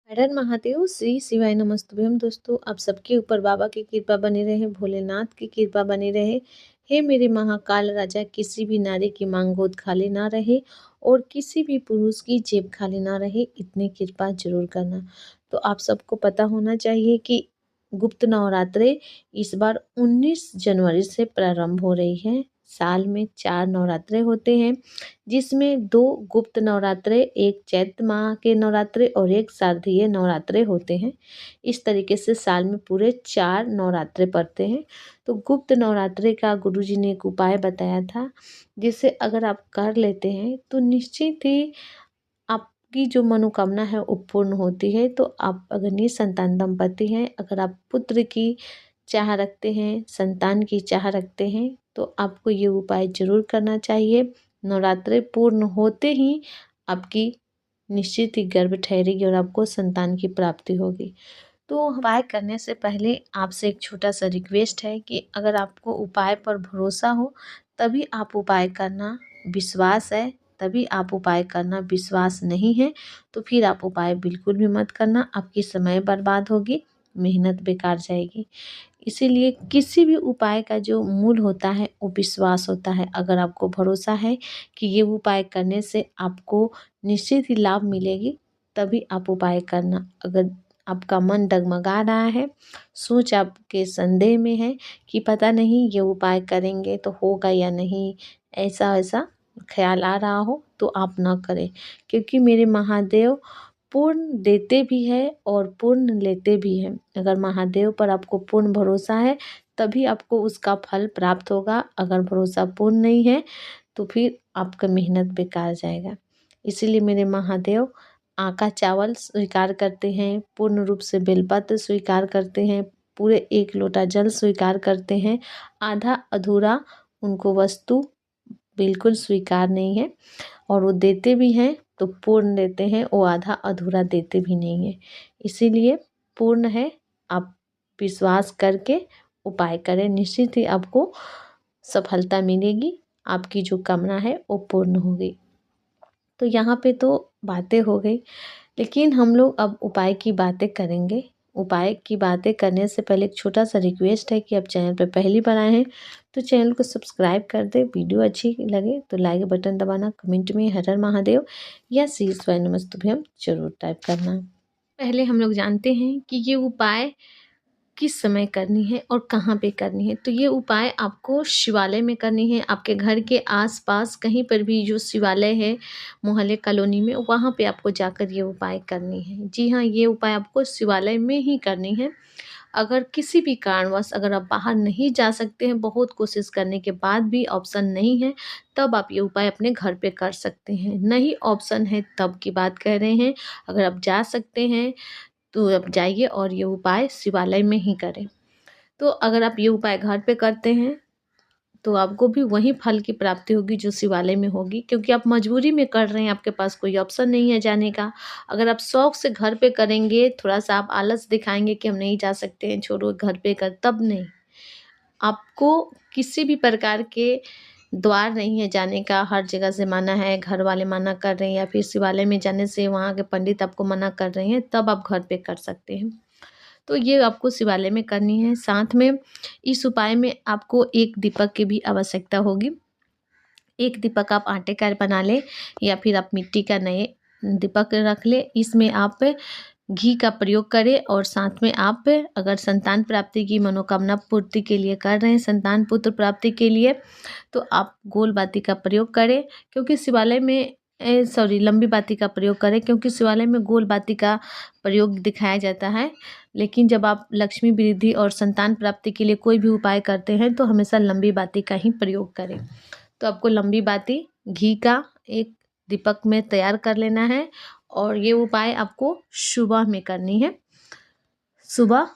हर हर महादेव, श्री शिवाय नमस्तुभ्यम। दोस्तों, आप सबके ऊपर बाबा की कृपा बनी रहे, भोलेनाथ की कृपा बनी रहे। हे मेरे महाकाल राजा, किसी भी नारी की मांग गोद खाली ना रहे और किसी भी पुरुष की जेब खाली ना रहे, इतनी कृपा जरूर करना। तो आप सबको पता होना चाहिए कि गुप्त नवरात्रे इस बार 19 जनवरी से प्रारंभ हो रही है। साल में 4 नवरात्रे होते हैं, जिसमें 2 गुप्त नवरात्रे, एक चैत्र माह के नवरात्रे और एक शारदीय नवरात्रे होते हैं। इस तरीके से साल में पूरे 4 नवरात्रे पड़ते हैं। तो गुप्त नवरात्रे का गुरुजी ने एक उपाय बताया था, जिसे अगर आप कर लेते हैं तो निश्चित ही आपकी जो मनोकामना है वो पूर्ण होती है। तो आप अगर निसंतान दंपति हैं, अगर आप पुत्र की चाह रखते हैं, संतान की चाह रखते हैं, तो आपको ये उपाय जरूर करना चाहिए। नवरात्रे पूर्ण होते ही आपकी निश्चित ही गर्भ ठहरेगी और आपको संतान की प्राप्ति होगी। तो उपाय करने से पहले आपसे एक छोटा सा रिक्वेस्ट है कि अगर आपको उपाय पर भरोसा हो तभी आप उपाय करना, विश्वास है तभी आप उपाय करना, विश्वास नहीं है तो फिर आप उपाय बिल्कुल भी मत करना। आपकी समय बर्बाद होगी, मेहनत बेकार जाएगी। इसीलिए किसी भी उपाय का जो मूल होता है वो विश्वास होता है। अगर आपको भरोसा है कि ये उपाय करने से आपको निश्चित ही लाभ मिलेगी, तभी आप उपाय करना। अगर आपका मन डगमगा रहा है, सोच आपके संदेह में है कि पता नहीं ये उपाय करेंगे तो होगा या नहीं, ऐसा ऐसा ख्याल आ रहा हो, तो आप ना करें। क्योंकि मेरे महादेव पूर्ण देते भी है और पूर्ण लेते भी हैं। अगर महादेव पर आपको पूर्ण भरोसा है तभी आपको उसका फल प्राप्त होगा। अगर भरोसा पूर्ण नहीं है तो फिर आपका मेहनत बेकार जाएगा। इसीलिए मेरे महादेव आका चावल स्वीकार करते हैं, पूर्ण रूप से बेलपत्र स्वीकार करते हैं, पूरे 1 लोटा जल स्वीकार करते हैं। आधा अधूरा उनको वस्तु बिल्कुल स्वीकार नहीं है। और वो देते भी हैं तो पूर्ण देते हैं, वो आधा अधूरा देते भी नहीं है। इसीलिए पूर्ण है, आप विश्वास करके उपाय करें, निश्चित ही आपको सफलता मिलेगी। आपकी जो कामना है वो पूर्ण होगी। तो यहाँ पे तो बातें हो गई, लेकिन हम लोग अब उपाय की बातें करेंगे। उपाय की बातें करने से पहले एक छोटा सा रिक्वेस्ट है कि आप चैनल पर पहली बार आए हैं तो चैनल को सब्सक्राइब कर दें। वीडियो अच्छी लगे तो लाइक बटन दबाना, कमेंट में हर हर महादेव या श्री शिवाय नमस्तुभ्यम जरूर टाइप करना। पहले हम लोग जानते हैं कि ये उपाय किस समय करनी है और कहाँ पे करनी है। तो ये उपाय आपको शिवालय में करनी है। आपके घर के आसपास कहीं पर भी जो शिवालय है मोहल्ले कॉलोनी में, वहाँ पे आपको जाकर ये उपाय करनी है। जी हाँ, ये उपाय आपको शिवालय में ही करनी है। अगर किसी भी कारणवश अगर आप बाहर नहीं जा सकते हैं, बहुत कोशिश करने के बाद भी ऑप्शन नहीं है, तब आप ये उपाय अपने घर पे कर सकते हैं। नहीं ऑप्शन है तब की बात कह रहे हैं। अगर आप जा सकते हैं तो आप जाइए और ये उपाय शिवालय में ही करें। तो अगर आप ये उपाय घर पे करते हैं तो आपको भी वही फल की प्राप्ति होगी जो शिवालय में होगी, क्योंकि आप मजबूरी में कर रहे हैं, आपके पास कोई ऑप्शन नहीं है जाने का। अगर आप शौक से घर पे करेंगे, थोड़ा सा आप आलस दिखाएंगे कि हम नहीं जा सकते हैं, छोड़ो घर पे कर, तब नहीं। आपको किसी भी प्रकार के द्वार नहीं है जाने का, हर जगह से मना है, घर वाले मना कर रहे हैं या फिर शिवालय में जाने से वहाँ के पंडित आपको मना कर रहे हैं, तब आप घर पे कर सकते हैं। तो ये आपको शिवालय में करनी है। साथ में इस उपाय में आपको एक दीपक की भी आवश्यकता होगी। एक दीपक आप आटे का बना लें या फिर आप मिट्टी का नए दीपक रख लें। इसमें आप घी का प्रयोग करें और साथ में आप अगर संतान प्राप्ति की मनोकामना पूर्ति के लिए कर रहे हैं, संतान पुत्र प्राप्ति के लिए, तो आप गोल बाती का प्रयोग करें। क्योंकि शिवालय में लंबी बाती का प्रयोग करें, क्योंकि शिवालय में गोल बाती का प्रयोग दिखाया जाता है। लेकिन जब आप लक्ष्मी वृद्धि और संतान प्राप्ति के लिए कोई भी उपाय करते हैं तो हमेशा लंबी बाती का ही प्रयोग करें। तो आपको लंबी बाती घी का एक दीपक में तैयार कर लेना है और ये उपाय आपको सुबह में करनी है। सुबह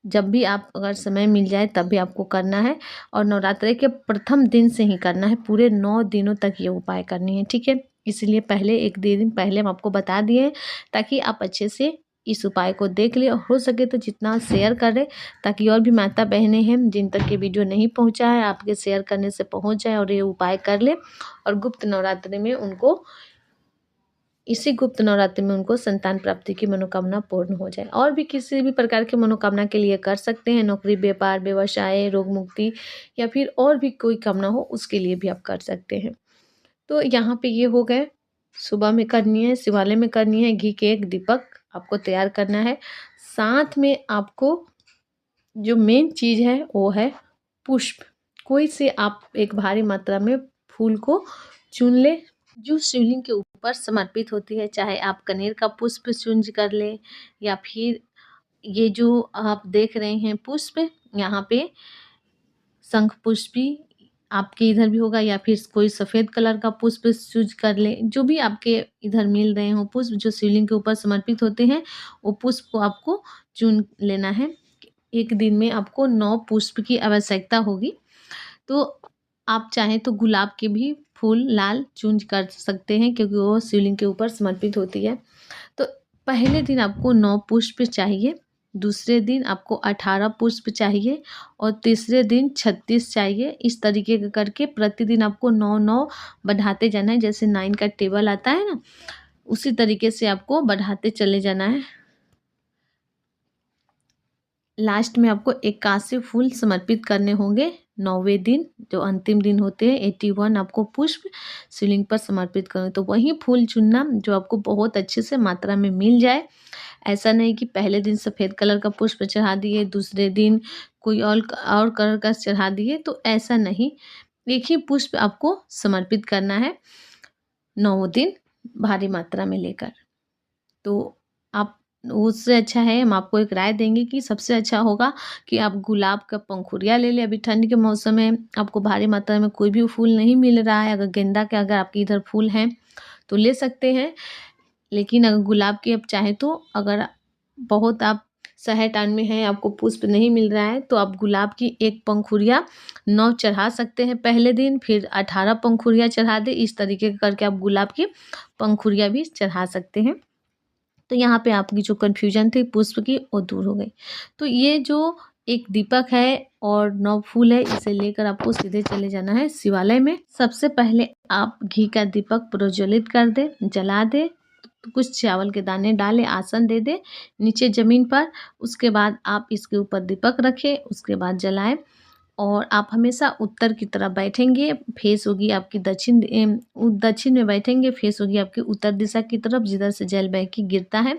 जब भी आप अगर समय मिल जाए तब भी आपको करना है और नवरात्रि के प्रथम दिन से ही करना है। पूरे 9 दिनों तक ये उपाय करनी है, ठीक है। इसलिए पहले 1 दिन पहले हम आपको बता दिए ताकि आप अच्छे से इस उपाय को देख ले और हो सके तो जितना शेयर करें ताकि और भी माता बहनें हैं जिन तक ये वीडियो नहीं पहुंचा है, आपके शेयर करने से पहुंच जाए और ये उपाय कर ले और गुप्त नवरात्रि में उनको इसी गुप्त नवरात्रि में उनको संतान प्राप्ति की मनोकामना पूर्ण हो जाए। और भी किसी भी प्रकार की मनोकामना के लिए कर सकते हैं, नौकरी, व्यापार, व्यवसाय, रोग मुक्ति या फिर और भी कोई कामना हो उसके लिए भी आप कर सकते हैं। तो यहाँ पे ये हो गए, सुबह में करनी है, शिवालय में करनी है, घी के एक दीपक आपको तैयार करना है। साथ में आपको जो मेन चीज़ है वो है पुष्प। कोई से आप एक भारी मात्रा में फूल को चुन ले जो शिवलिंग के ऊपर समर्पित होती है, चाहे आप कनेर का पुष्प चुन कर लें या फिर ये जो आप देख रहे हैं पुष्प, यहाँ पे शंख पुष्प भी आपके इधर भी होगा या फिर कोई सफ़ेद कलर का पुष्प चूज कर लें। जो भी आपके इधर मिल रहे हो पुष्प जो शिवलिंग के ऊपर समर्पित होते हैं, वो पुष्प को आपको चुन लेना है। एक दिन में आपको 9 पुष्प की आवश्यकता होगी। तो आप चाहें तो गुलाब के भी फूल लाल चूज कर सकते हैं क्योंकि वो शिवलिंग के ऊपर समर्पित होती है। तो पहले दिन आपको 9 पुष्प चाहिए, दूसरे दिन आपको 18 पुष्प चाहिए और तीसरे दिन 36 चाहिए। इस तरीके का करके प्रतिदिन आपको 9-9 बढ़ाते जाना है। जैसे 9 का टेबल आता है ना, उसी तरीके से आपको बढ़ाते चले जाना है। लास्ट में आपको 81 फूल समर्पित करने होंगे 9वें दिन, जो अंतिम दिन होते हैं। 81 आपको पुष्प शिवलिंग पर समर्पित करना, तो वही फूल चुनना जो आपको बहुत अच्छे से मात्रा में मिल जाए। ऐसा नहीं कि पहले दिन सफ़ेद कलर का पुष्प चढ़ा दिए, दूसरे दिन कोई और कलर का चढ़ा दिए, तो ऐसा नहीं। एक ही पुष्प आपको समर्पित करना है 9 दिन भारी मात्रा में लेकर। तो आप उससे अच्छा है, हम आपको एक राय देंगे कि सबसे अच्छा होगा कि आप गुलाब का पंखुड़िया ले लें। अभी ठंड के मौसम में आपको भारी मात्रा में कोई भी फूल नहीं मिल रहा है। अगर गेंदा के अगर आपके इधर फूल हैं तो ले सकते हैं, लेकिन अगर गुलाब के आप चाहें तो अगर बहुत आप शहर टाउन में हैं, आपको पुष्प नहीं मिल रहा है, तो आप गुलाब की एक पंखुड़िया 9 चढ़ा सकते हैं पहले दिन, फिर 18 पंखुड़िया चढ़ा दें। इस तरीके करके आप गुलाब की पंखुड़िया भी चढ़ा सकते हैं। तो यहाँ पे आपकी जो कन्फ्यूजन थी पुष्प की वो दूर हो गई। तो ये जो एक दीपक है और 9 फूल है, इसे लेकर आपको सीधे चले जाना है शिवालय में। सबसे पहले आप घी का दीपक प्रज्वलित कर दे, जला दे, तो कुछ चावल के दाने डालें, आसन दे दे नीचे ज़मीन पर। उसके बाद आप इसके ऊपर दीपक रखें, उसके बाद जलाएं और आप हमेशा उत्तर की तरफ बैठेंगे। फेस होगी आपकी दक्षिण में बैठेंगे, फेस होगी आपकी उत्तर दिशा की तरफ जिधर से जल बह के गिरता है।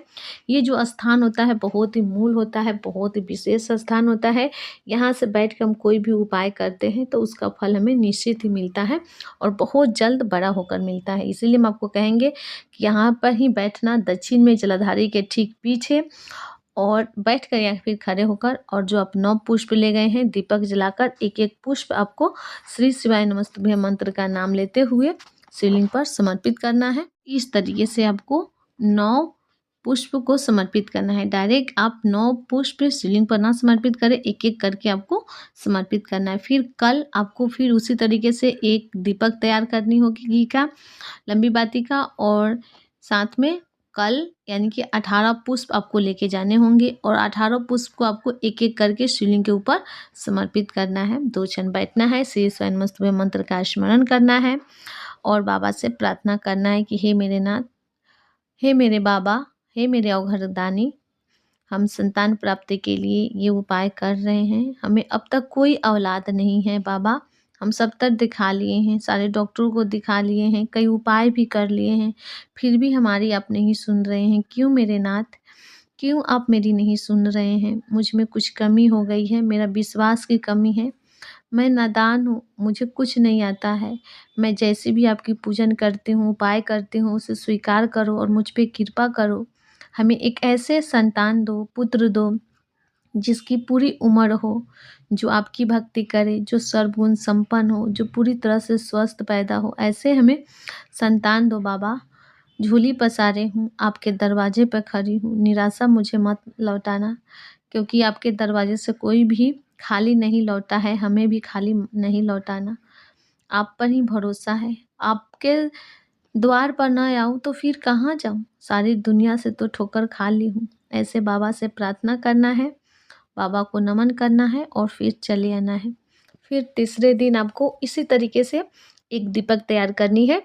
ये जो स्थान होता है बहुत ही मूल होता है, बहुत ही विशेष स्थान होता है। यहाँ से बैठ कर हम कोई भी उपाय करते हैं तो उसका फल हमें निश्चित ही मिलता है और बहुत जल्द बड़ा होकर मिलता है। इसीलिए हम आपको कहेंगे कि यहाँ पर ही बैठना, दक्षिण में जलाधारी के ठीक पीछे, और बैठकर या फिर खड़े होकर, और जो आप 9 पुष्प ले गए हैं दीपक जलाकर एक एक पुष्प आपको श्री शिवाय नमस्तुभ्यं मंत्र का नाम लेते हुए शिवलिंग पर समर्पित करना है। इस तरीके से आपको 9 पुष्प को समर्पित करना है। डायरेक्ट आप 9 पुष्प शिवलिंग पर ना समर्पित करें, एक एक करके आपको समर्पित करना है। फिर कल आपको फिर उसी तरीके से एक दीपक तैयार करनी होगी घी का, लंबी बाती का, और साथ में कल यानी कि 18 पुष्प आपको लेके जाने होंगे और 18 पुष्प को आपको एक एक करके शिवलिंग के ऊपर समर्पित करना है। 2 क्षण बैठना है, श्री शिवाय नमस्तुभ्यं मंत्र का स्मरण करना है और बाबा से प्रार्थना करना है कि हे मेरे नाथ, हे मेरे बाबा, हे मेरे अवघड़दानी, हम संतान प्राप्ति के लिए ये उपाय कर रहे हैं। हमें अब तक कोई औलाद नहीं है बाबा, हम सब तर दिखा लिए हैं, सारे डॉक्टरों को दिखा लिए हैं, कई उपाय भी कर लिए हैं, फिर भी हमारी आप नहीं सुन रहे हैं। क्यों मेरे नाथ, क्यों आप मेरी नहीं सुन रहे हैं? मुझ में कुछ कमी हो गई है, मेरा विश्वास की कमी है। मैं नादान हूँ, मुझे कुछ नहीं आता है। मैं जैसे भी आपकी पूजन करती हूँ, उपाय करती हूँ, उसे स्वीकार करो और मुझ पे कृपा करो। हमें एक ऐसे संतान दो, पुत्र दो, जिसकी पूरी उम्र हो, जो आपकी भक्ति करे, जो सर्वगुण संपन्न हो, जो पूरी तरह से स्वस्थ पैदा हो। ऐसे हमें संतान दो बाबा। झोली पसारे हूँ, आपके दरवाजे पर खड़ी हूँ, निराशा मुझे मत लौटाना, क्योंकि आपके दरवाजे से कोई भी खाली नहीं लौटा है, हमें भी खाली नहीं लौटाना। आप पर ही भरोसा है, आपके द्वार पर ना आऊँ तो फिर कहाँ जाऊँ? सारी दुनिया से तो ठोकर खा ली हूँ। ऐसे बाबा से प्रार्थना करना है, बाबा को नमन करना है और फिर चले आना है। फिर तीसरे दिन आपको इसी तरीके से एक दीपक तैयार करनी है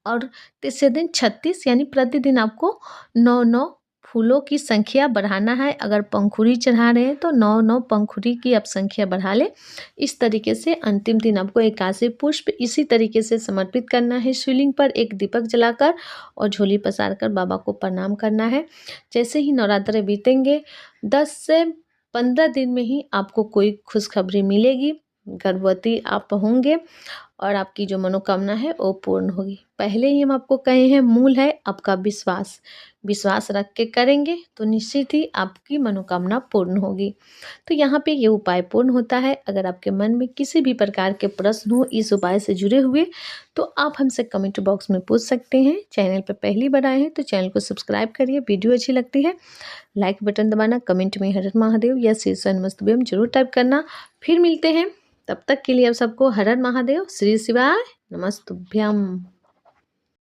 और तीसरे दिन 36, यानी प्रतिदिन आपको 9-9 फूलों की संख्या बढ़ाना है। अगर पंखुड़ी चढ़ा रहे हैं तो 9-9 पंखुड़ी की आप संख्या बढ़ा लें। इस तरीके से अंतिम दिन आपको 81 पुष्प इसी तरीके से समर्पित करना है। शिवलिंग पर एक दीपक जलाकर और झोली पसार कर बाबा को प्रणाम करना है। जैसे ही नवरात्र बीतेंगे 10 से 15 दिन में ही आपको कोई खुशखबरी मिलेगी। गर्भवती आप होंगे और आपकी जो मनोकामना है वो पूर्ण होगी। पहले ही हम आपको कहे हैं, मूल है आपका विश्वास। विश्वास रख के करेंगे तो निश्चित ही आपकी मनोकामना पूर्ण होगी। तो यहाँ पे ये उपाय पूर्ण होता है। अगर आपके मन में किसी भी प्रकार के प्रश्न हो इस उपाय से जुड़े हुए तो आप हमसे कमेंट बॉक्स में पूछ सकते हैं। चैनल पर पहली बार आए हैं तो चैनल को सब्सक्राइब करिए। वीडियो अच्छी लगती है लाइक बटन दबाना, कमेंट में हर हर महादेव या शीर्षक नमस्तुभ्यम जरूर टाइप करना। फिर मिलते हैं, तब तक के लिए आप सबको हर हर महादेव, श्री शिवाय नमस्तुभ्यम।